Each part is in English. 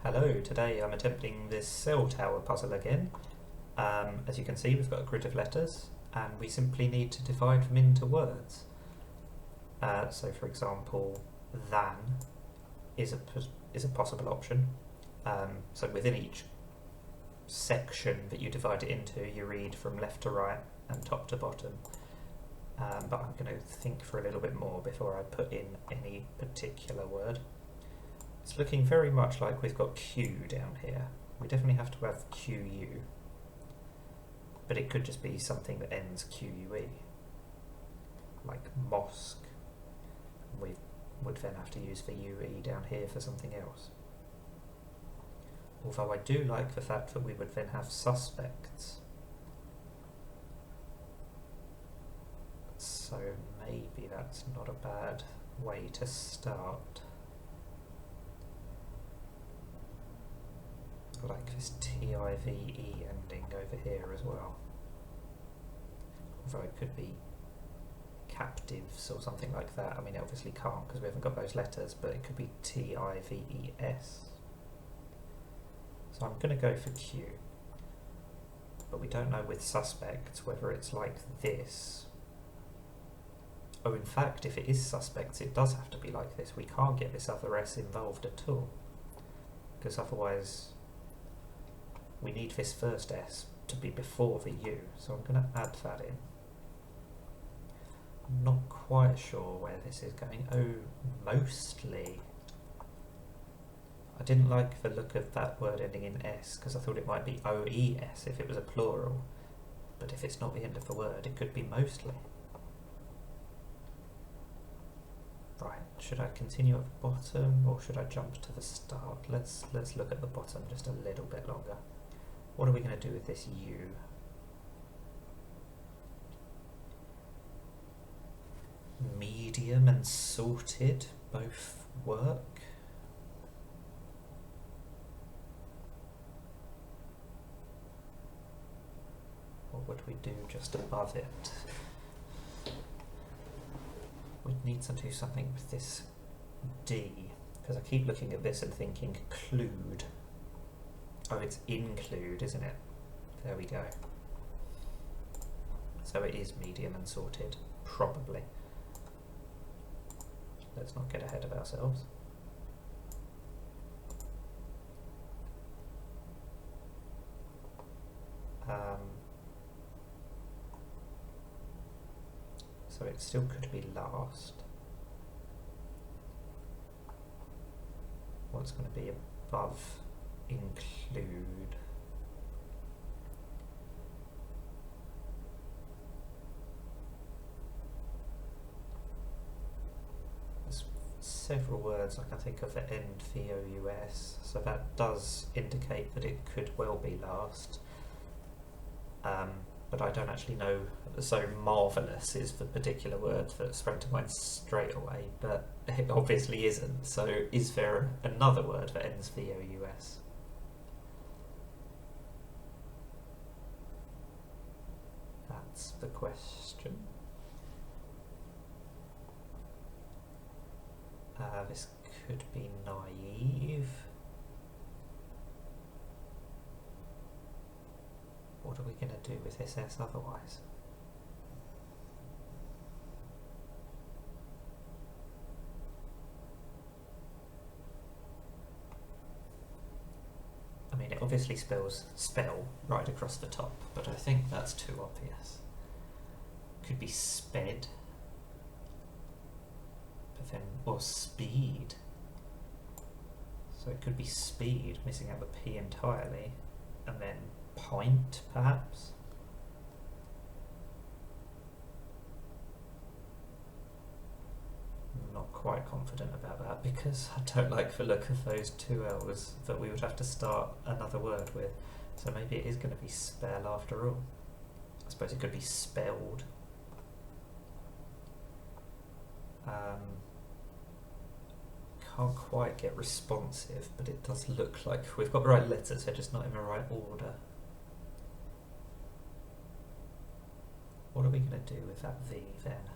Hello, today I'm attempting this cell tower puzzle again. As you can see, we've got a grid of letters and we simply need to divide them into words. So for example, than is a possible option. So within each section that you divide it into, you read from left to right and top to bottom. But I'm going to think for a little bit more before I put in any particular word. It's looking very much like we've got Q down here. We definitely have to have QU, but it could just be something that ends QUE, like mosque. We would then have to use the UE down here for something else. Although I do like the fact that we would then have suspects. So maybe that's not a bad way to start. I like this TIVE ending over here as well. Although it could be captives or something like that. I mean, it obviously can't because we haven't got those letters, but it could be TIVES. So I'm going to go for Q. But we don't know with suspects whether it's like this. Oh, in fact, if it is suspects, it does have to be like this. We can't get this other S involved at all. Because otherwise we need this first S to be before the U, so I'm going to add that in. I'm not quite sure where this is going. Oh, mostly. I didn't like the look of that word ending in S because I thought it might be OES if it was a plural, but if it's not the end of the word, it could be mostly. Right, should I continue at the bottom or should I jump to the start? Let's look at the bottom just a little bit longer. What are we going to do with this U? Medium and sorted both work. What would we do just above it? We'd need to do something with this D, because I keep looking at this and thinking clued. Oh, it's include, isn't it? There we go. So it is medium and sorted, probably. Let's not get ahead of ourselves. So it still could be last. What's going to be above include? There's several words I can think of that end VOUS, so that does indicate that it could well be last. But I don't actually know, so marvellous is the particular word that sprang to mind straight away, but it obviously isn't, so is there another word that ends VOUS? That's the question. This could be naive. What are we going to do with this S otherwise? I mean, it obviously spells spell right across the top, but I think that's too obvious. Could be sped, but then, or speed. So it could be speed, missing out the P entirely, and then point, perhaps? I'm not quite confident about that because I don't like the look of those two L's that we would have to start another word with. So maybe it is going to be spell after all. I suppose it could be spelled. Can't quite get responsive, but it does look like we've got the right letters, they're just not in the right order. What are we going to do with that V then?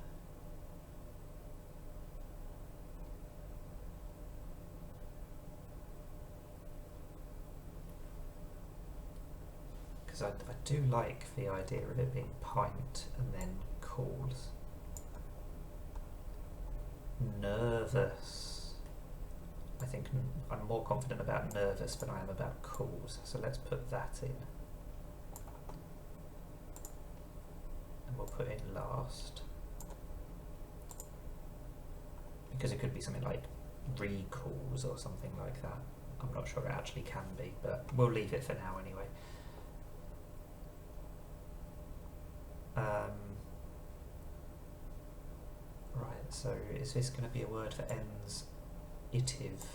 because I do like the idea of it being pint and then calls. Nervous. I think I'm more confident about nervous than I am about calls, so let's put that in. And we'll put in last. Because it could be something like recalls or something like that. I'm not sure it actually can be, but we'll leave it for now anyway. Right, so is this going to be a word that ends itive?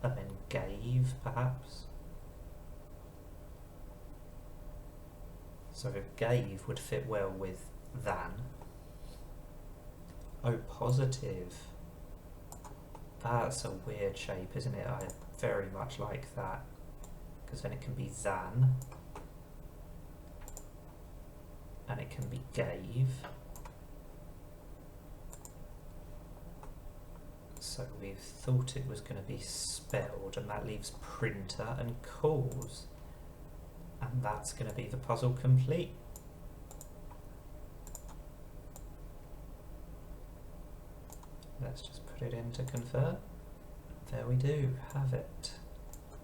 And then gave, perhaps? So gave would fit well with than. Oh, positive. That's a weird shape, isn't it? I very much like that, because then it can be than, and it can be gave. So we thought it was going to be spelled, and that leaves printer and calls, and that's going to be the puzzle complete. Let's just put it in to confirm. There we do have it.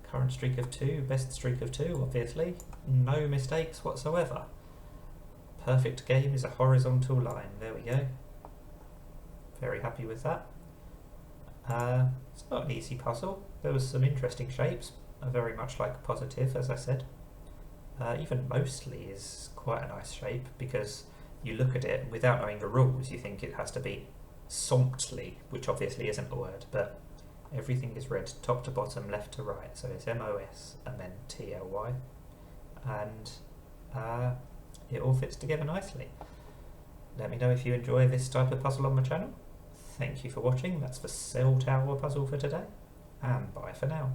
Current streak of 2, best streak of 2, obviously. No mistakes whatsoever. Perfect game is a horizontal line. There we go. Very happy with that. It's not an easy puzzle. There was some interesting shapes. I very much like positive, as I said. Even mostly is quite a nice shape, because you look at it and without knowing the rules you think it has to be somptly, which obviously isn't a word, but everything is read top to bottom, left to right, so it's MOS and then TLY, and it all fits together nicely. Let me know if you enjoy this type of puzzle on my channel. Thank you for watching. That's the cell tower puzzle for today, and bye for now.